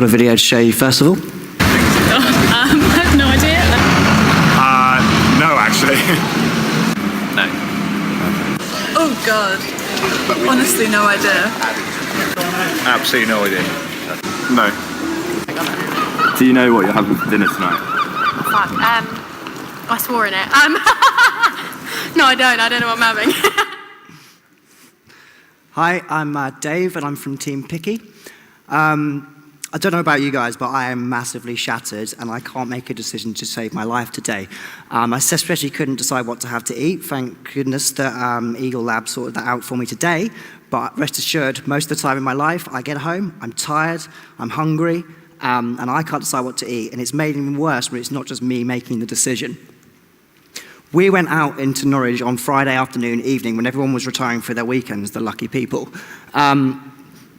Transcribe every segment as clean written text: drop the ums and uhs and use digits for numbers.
got a video to show you first of all. I have no idea. No, actually. No. Oh God. Honestly, no idea. Absolutely no idea. No. Do you know what you're having for dinner tonight? Fuck. I swore in it. No, I don't know what I'm having. Hi, I'm Dave and I'm from Team Picky. I don't know about you guys, but I am massively shattered and I can't make a decision to save my life today. I especially couldn't decide what to have to eat. Thank goodness that Eagle Lab sorted that out for me today. But rest assured, most of the time in my life, I get home, I'm tired, I'm hungry, and I can't decide what to eat. And it's made it even worse when it's not just me making the decision. We went out into Norwich on Friday afternoon, evening, when everyone was retiring for their weekends, the lucky people.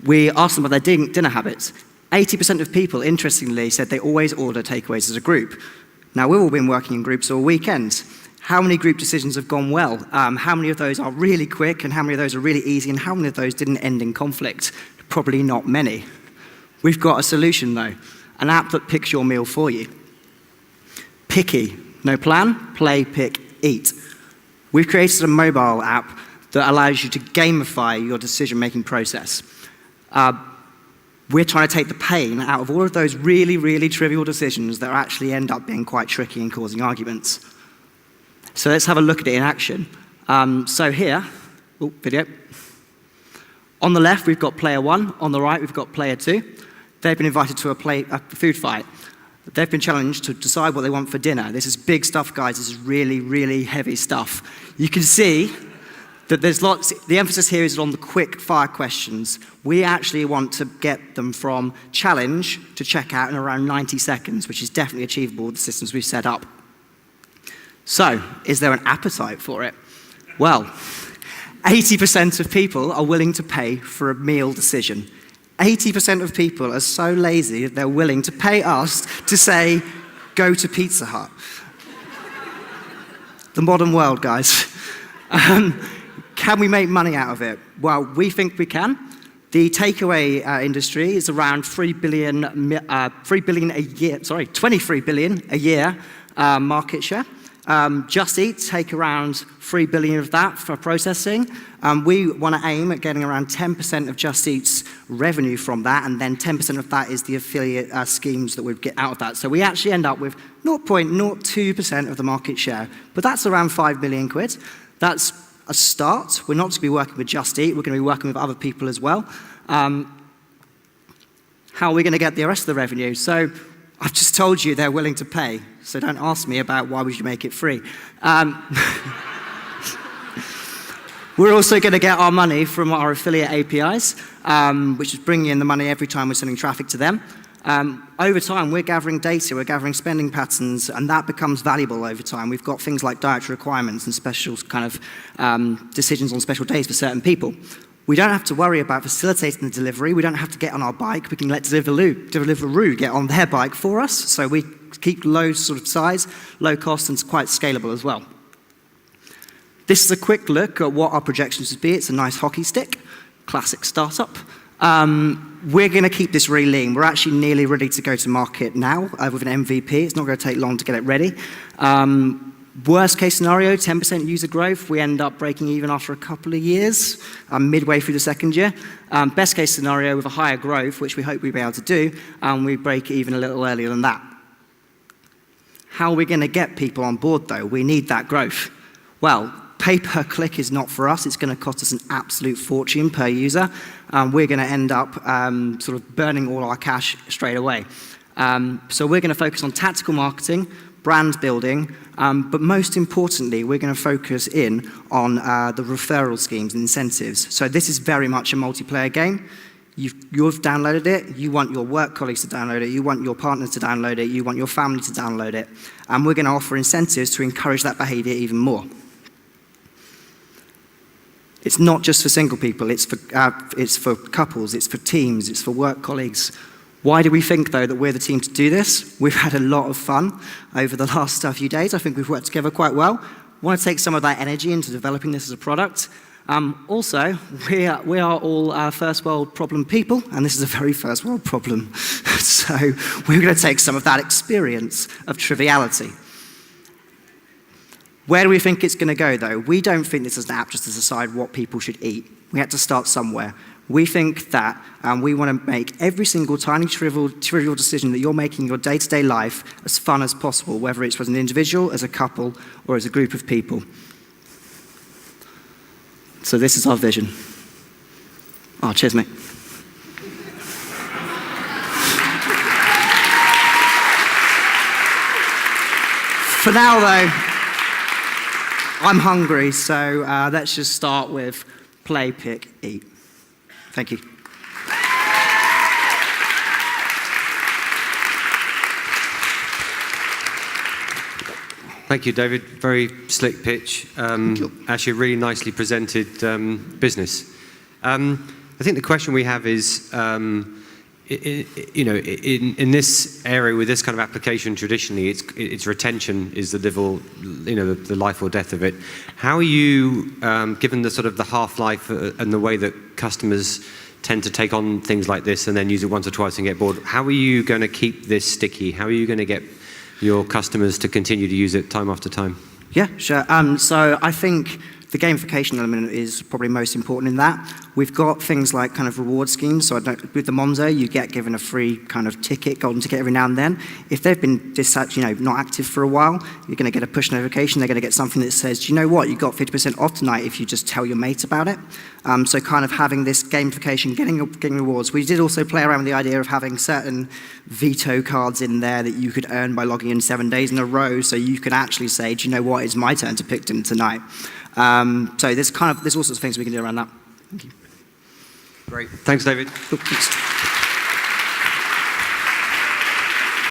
We asked them about their dinner habits. 80% of people, interestingly, said they always order takeaways as a group. Now, we've all been working in groups all weekend. How many group decisions have gone well? How many of those are really quick, and how many of those are really easy, and how many of those didn't end in conflict? Probably not many. We've got a solution, though, an app that picks your meal for you. Picky. No plan, play, pick, eat. We've created a mobile app that allows you to gamify your decision-making process. We're trying to take the pain out of all of those really, really trivial decisions that actually end up being quite tricky and causing arguments. So let's have a look at it in action. So here, video. On the left, we've got player 1. On the right, we've got player 2. They've been invited to a food fight. They've been challenged to decide what they want for dinner. This is big stuff, guys. This is really, really heavy stuff. You can see that there's lots, the emphasis here is on the quick fire questions. We actually want to get them from challenge to checkout in around 90 seconds, which is definitely achievable with the systems we've set up. So, is there an appetite for it? Well, 80% of people are willing to pay for a meal decision. 80% of people are so lazy that they're willing to pay us to say, go to Pizza Hut. The modern world, guys. Can we make money out of it? Well, we think we can. The takeaway industry is around 23 billion a year market share. Just Eat take around 3 billion of that for processing. We want to aim at getting around 10% of Just Eat's revenue from that, and then 10% of that is the affiliate schemes that we get out of that. So we actually end up with 0.02% of the market share, but that's around 5 million quid. That's a start. We're not going to be working with Just Eat, we're going to be working with other people as well. How are we going to get the rest of the revenue? So I've just told you they're willing to pay, so don't ask me about why would you make it free. We're also going to get our money from our affiliate APIs, which is bringing in the money every time we're sending traffic to them. Over time, we're gathering data, we're gathering spending patterns, and that becomes valuable over time. We've got things like dietary requirements and special kind of decisions on special days for certain people. We don't have to worry about facilitating the delivery. We don't have to get on our bike. We can let Deliveroo get on their bike for us. So we keep low sort of size, low cost, and it's quite scalable as well. This is a quick look at what our projections would be. It's a nice hockey stick, classic startup. We're going to keep this really lean. We're actually nearly ready to go to market now with an MVP. It's not going to take long to get it ready. Worst case scenario, 10% user growth. We end up breaking even after a couple of years, midway through the second year. Best case scenario with a higher growth, which we hope we'll be able to do, and we break even a little earlier than that. How are we going to get people on board, though? We need that growth. Well, pay per click is not for us. It's going to cost us an absolute fortune per user. We're going to end up sort of burning all our cash straight away. So we're going to focus on tactical marketing, brand building, but most importantly, we're going to focus in on the referral schemes and incentives. So this is very much a multiplayer game. You've downloaded it, you want your work colleagues to download it, you want your partners to download it, you want your family to download it, and we're going to offer incentives to encourage that behavior even more. It's not just for single people, it's for couples, it's for teams, it's for work colleagues. Why do we think, though, that we're the team to do this? We've had a lot of fun over the last few days. I think we've worked together quite well. I want to take some of that energy into developing this as a product. Also, we are all first world problem people, and this is a very first world problem. So we're going to take some of that experience of triviality. Where do we think it's going to go, though? We don't think this is an app just to decide what people should eat. We have to start somewhere. We think that we want to make every single tiny trivial decision that you're making in your day-to-day life as fun as possible, whether it's as an individual, as a couple, or as a group of people. So this is our vision. Oh, cheers, mate. For now, though, I'm hungry, so let's just start with play, pick, eat. Thank you. Thank you, David. Very slick pitch. Actually, really nicely presented business. I think the question we have is, in this area with this kind of application, traditionally, it's retention is the life or death of it. How are you, given the sort of the half-life and the way that customers tend to take on things like this and then use it once or twice and get bored, how are you going to keep this sticky? How are you going to get your customers to continue to use it time after time? Yeah, sure. So I think the gamification element is probably most important in that. We've got things like kind of reward schemes. So with the Monzo, you get given a free kind of ticket, golden ticket every now and then. If they've been not active for a while, you're going to get a push notification. They're going to get something that says, do you know what? You got 50% off tonight if you just tell your mate about it. So kind of having this gamification, getting rewards. We did also play around with the idea of having certain veto cards in there that you could earn by logging in 7 days in a row. So you can actually say, do you know what? It's my turn to pick dinner tonight. So there's all sorts of things we can do around that. Thank you. Great. Thanks, David. Cool. Thanks.